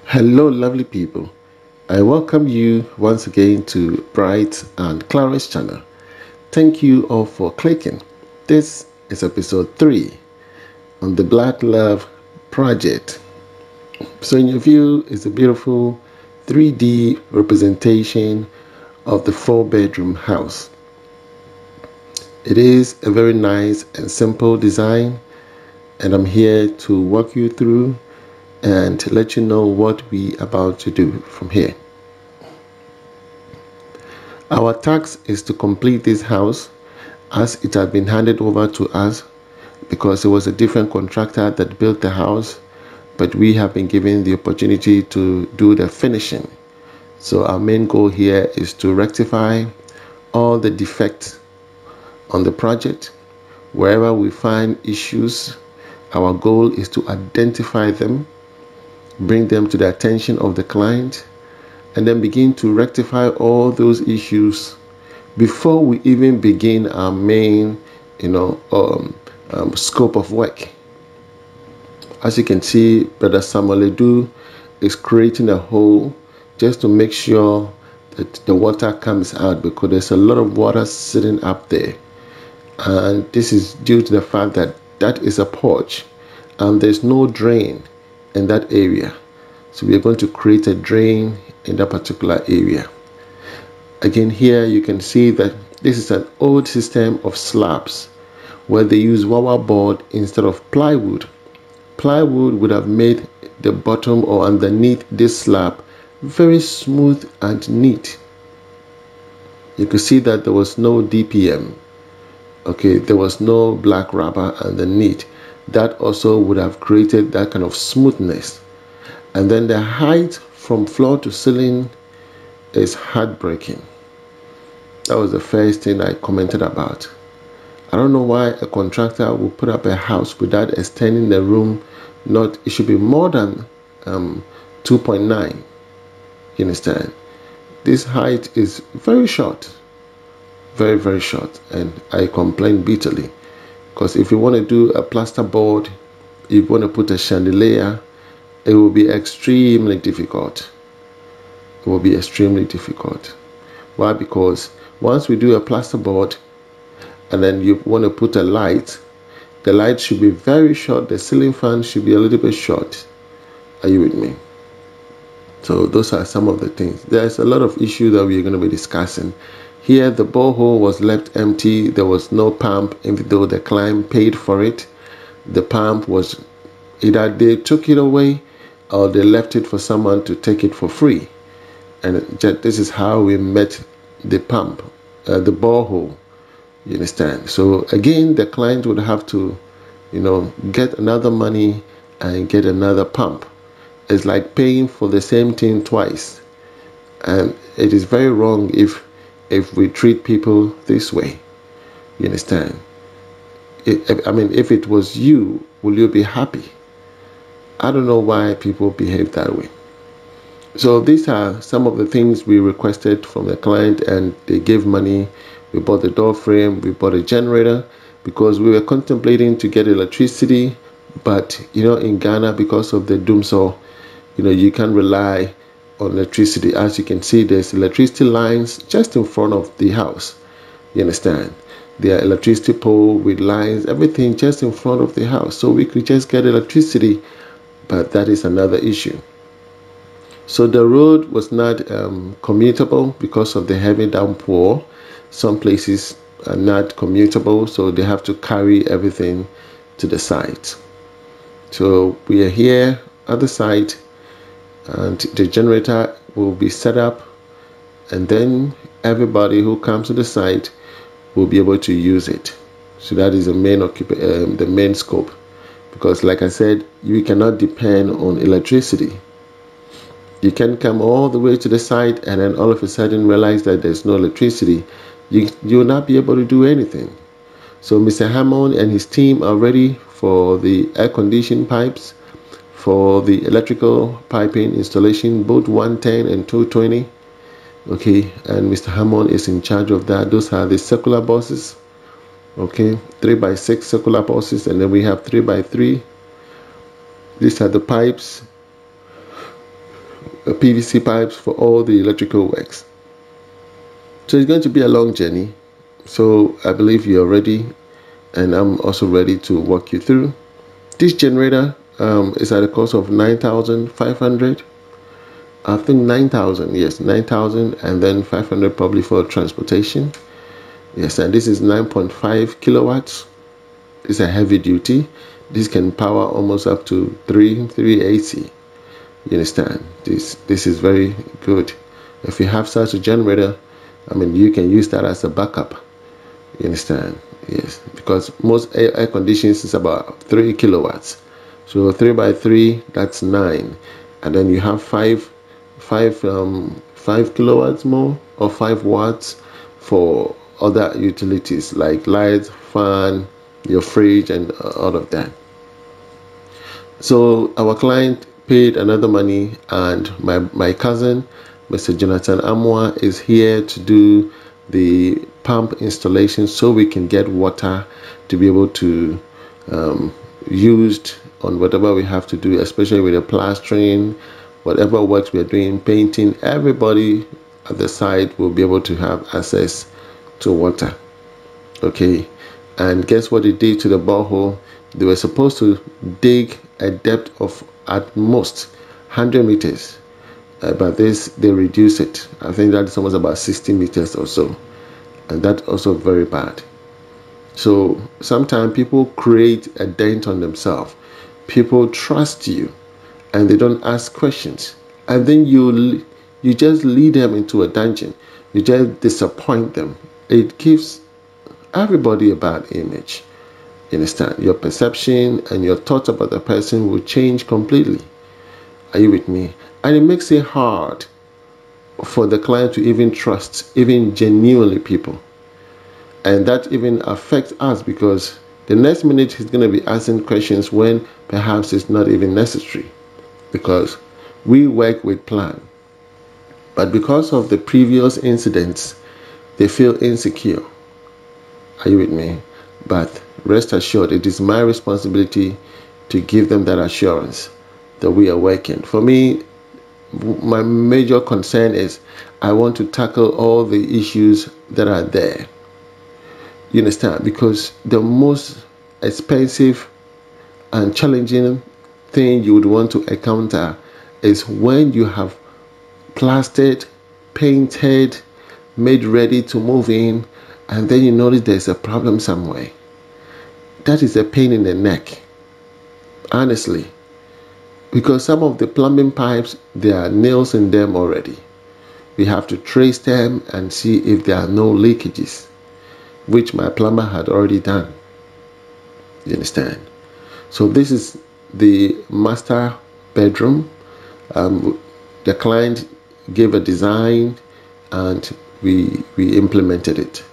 Hello, lovely people. I welcome you once again to Bright and Clara's channel. Thank you all for clicking. This is episode 3 on the Black Love Project. So, in your view is a beautiful 3D representation of the 4-bedroom house. It is a very nice and simple design, and I'm here to walk you through and let you know what we are about to do from here. Our task is to complete this house as it had been handed over to us because it was a different contractor that built the house, but we have been given the opportunity to do the finishing. So our main goal here is to rectify all the defects on the project. Wherever we find issues, our goal is to identify them, bring them to the attention of the client, and then begin to rectify all those issues before we even begin our main scope of work. As you can see, Brother Samuel Edu is creating a hole just to make sure that the water comes out, because there's a lot of water sitting up there, and this is due to the fact that that is a porch and there's no drain in that area. So we are going to create a drain in that particular area. Again, here you can see that this is an old system of slabs where they use wire board instead of plywood. Plywood would have made the bottom or underneath this slab very smooth and neat. You could see that there was no DPM. Okay, there was no black rubber underneath. That also would have created that kind of smoothness. And then the height from floor to ceiling is heartbreaking. That was the first thing I commented about. I don't know why a contractor will put up a house without extending the room. It should be more than 2.9. You understand? This height is very short, very, very short, and I complain bitterly, because if you want to do a plasterboard, if you want to put a chandelier, it will be extremely difficult. It will be extremely difficult. Why? Because once we do a plasterboard and then you want to put a light, the light should be very short, the ceiling fan should be a little bit short. Are you with me? So those are some of the things. There's a lot of issues that we're going to be discussing. Here the borehole was left empty. There was no pump, even though the client paid for it. The pump was either they took it away or they left it for someone to take it for free. And this is how we met the pump, the borehole. You understand? So again, the client would have to, get another money and get another pump. It's like paying for the same thing twice, and it is very wrong if we treat people this way. You understand? If it was you, will you be happy? I don't know why people behave that way. So these are some of the things we requested from the client, and they gave money. We bought the door frame, we bought a generator, because we were contemplating to get electricity, but in Ghana, because of the doomsaw, you can't rely on electricity. As you can see, there's electricity lines just in front of the house. You understand? There are electricity pole with lines, everything just in front of the house. So we could just get electricity, but that is another issue. So the road was not commutable because of the heavy downpour. Some places are not commutable, so they have to carry everything to the site. So we are here at the site, and the generator will be set up, and then everybody who comes to the site will be able to use it. So that is the main scope, because like I said, you cannot depend on electricity. You can come all the way to the site and then all of a sudden realize that there's no electricity. You will not be able to do anything. So Mr. Hammond and his team are ready for the air conditioning pipes, for the electrical piping installation, both 110 and 220. Okay, and Mr. Hammond is in charge of that. Those are the circular buses. Okay, 3x6 circular buses, and then we have 3x3. These are the pipes. PVC pipes for all the electrical works. So it's going to be a long journey. So I believe you're ready, and I'm also ready to walk you through. This generator is at a cost of 9,500. I think 9,000, yes, 9,000, and then 500 probably for transportation. Yes, and this is 9.5 kilowatts. It's a heavy duty. This can power almost up to 3 AC. You understand? This is very good. If you have such a generator, I mean, you can use that as a backup. You understand? Yes, because most air conditioners is about 3 kilowatts. So 3 by 3, that's 9, and then you have 5 kilowatts more, or 5 watts for other utilities like lights, fan, your fridge, and all of that. So our client paid another money, and my cousin, Mr. Jonathan Amwa, is here to do the pump installation so we can get water to be able to used on whatever we have to do, especially with the plastering, whatever works we are doing, painting. Everybody at the site will be able to have access to water. Okay, and guess what they did to the borehole? They were supposed to dig a depth of at most 100 meters, but they reduced it. I think that's almost about 60 meters or so, and that's also very bad. So sometimes people create a dent on themselves. People trust you and they don't ask questions, and then you just lead them into a dungeon. You just disappoint them. It gives everybody a bad image. You understand? Your perception and your thoughts about the person will change completely. Are you with me? And it makes it hard for the client to even trust, even genuinely, people. And that even affects us, because the next minute he's going to be asking questions when perhaps it's not even necessary, because we work with plan. But because of the previous incidents, they feel insecure. Are you with me? But rest assured, it is my responsibility to give them that assurance that we are working. For me, my major concern is I want to tackle all the issues that are there. You understand? Because the most expensive and challenging thing you would want to encounter is when you have plastered, painted, made ready to move in, and then you notice there's a problem somewhere. That is a pain in the neck, honestly, because some of the plumbing pipes, there are nails in them already. We have to trace them and see if there are no leakages, which my plumber had already done. You understand? So this is the master bedroom. The client gave a design and we implemented it.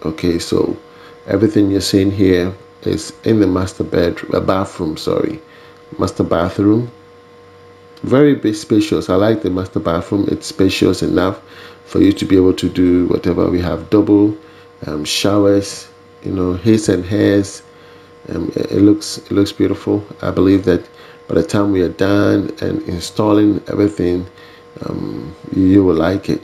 Okay, so everything you're seeing here is in the master master bathroom. Very big, spacious. I like the master bathroom. It's spacious enough for you to be able to do whatever. We have double showers, his and hers. It looks beautiful. I believe that by the time we are done and installing everything, you will like it.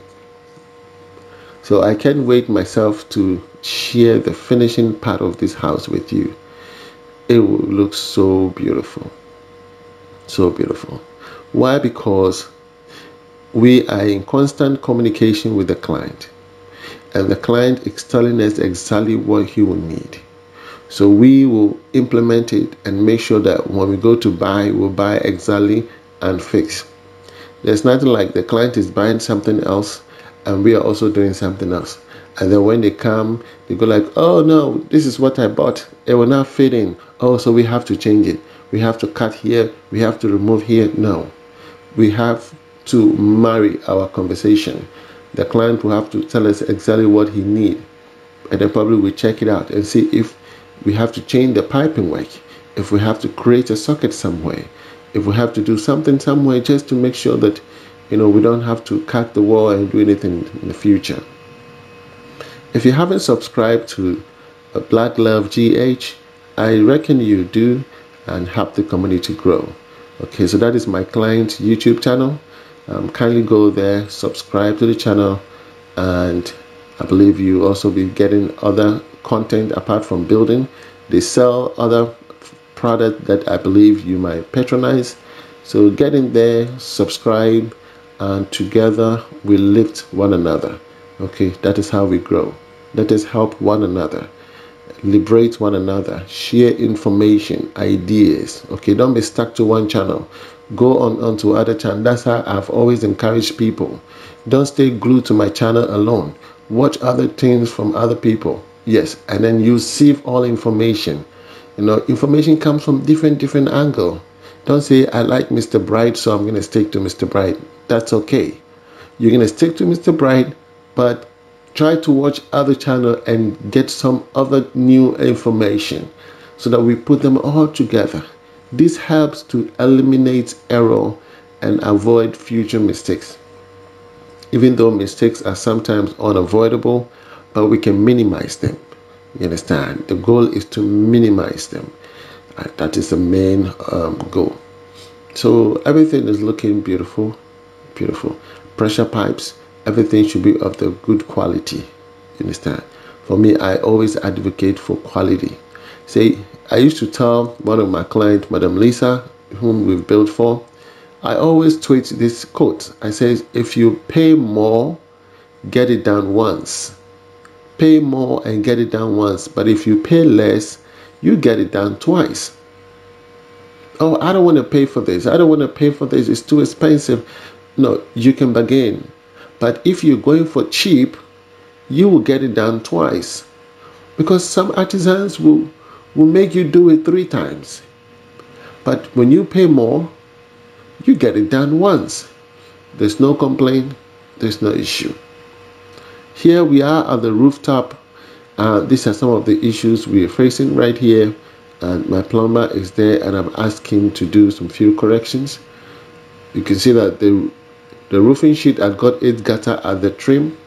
So I can't wait myself to share the finishing part of this house with you. It will look so beautiful. So beautiful. Why? Because we are in constant communication with the client, and the client is telling us exactly what he will need. So we will implement it and make sure that when we go to buy, we'll buy exactly and fix. There's nothing like the client is buying something else and we are also doing something else. And then when they come, they go like, oh no, this is what I bought. It will not fit in. Oh, so we have to change it. We have to cut here. We have to remove here. No. We have to marry our conversation. The client will have to tell us exactly what he needs. And then probably we check it out and see if we have to change the piping work, if we have to create a socket somewhere, if we have to do something somewhere, just to make sure that we don't have to cut the wall and do anything in the future. If you haven't subscribed to Black Love GH, I reckon you do, and help the community grow. Okay, so that is my client's YouTube channel. Kindly go there, subscribe to the channel, and I believe you also be getting other content apart from building. They sell other product that I believe you might patronize. So get in there, subscribe, and together we lift one another. Okay, that is how we grow. Let us help one another, liberate one another, share information, ideas. Okay, don't be stuck to one channel. Go on to other channels. That's how I've always encouraged people. Don't stay glued to my channel alone. Watch other things from other people. Yes, and then you receive all information. You know, information comes from different angle. Don't say I like Mr. Bright, so I'm gonna stick to Mr. Bright. That's okay. You're gonna stick to Mr. Bright, but try to watch other channel and get some other new information so that we put them all together. This helps to eliminate error and avoid future mistakes. Even though mistakes are sometimes unavoidable, but we can minimize them. You understand? The goal is to minimize them. That is the main goal. So everything is looking beautiful. Pressure pipes, everything should be of the good quality. You understand? For me, I always advocate for quality. Say, I used to tell one of my clients, Madam Lisa, whom we've built for, I always tweet this quote. I say, if you pay more, get it done once. Pay more and get it done once. But if you pay less, you get it done twice. Oh, I don't want to pay for this. I don't want to pay for this. It's too expensive. No, you can bargain. But if you're going for cheap, you will get it done twice. Because some artisans will make you do it 3 times. But when you pay more, you get it done once. There's no complaint. There's no issue. Here we are at the rooftop. These are some of the issues we're facing right here. And my plumber is there, and I've asked him to do some few corrections. You can see that the roofing sheet had got its gutter at the trim,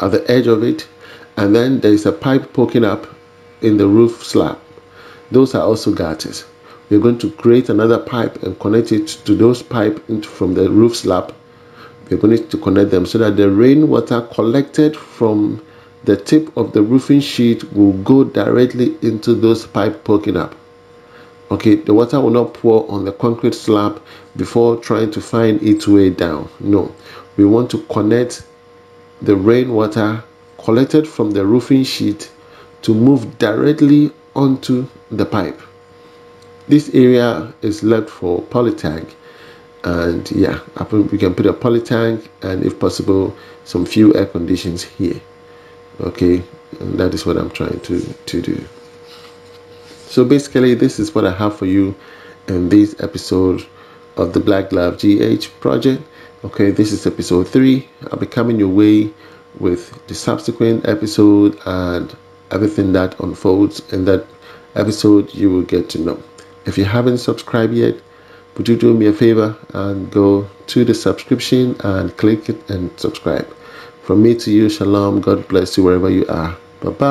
at the edge of it, and then there is a pipe poking up in the roof slab. Those are also gutters. We're going to create another pipe and connect it to those pipes from the roof slab. We're going to connect them so that the rainwater collected from the tip of the roofing sheet will go directly into those pipes poking up. Okay, the water will not pour on the concrete slab before trying to find its way down. No, we want to connect the rainwater collected from the roofing sheet to move directly onto the pipe. This area is left for polytank, and yeah, we can put a polytank and if possible some few air conditions here. Okay, and that is what I'm trying to do. So basically, this is what I have for you in this episode of the Black Glove GH project. Okay, this is episode 3. I'll be coming your way with the subsequent episode and everything that unfolds in that episode. You will get to know. If you haven't subscribed yet, would you do me a favor and go to the subscription and click it and subscribe. From me to you, shalom. God bless you wherever you are. Bye-bye.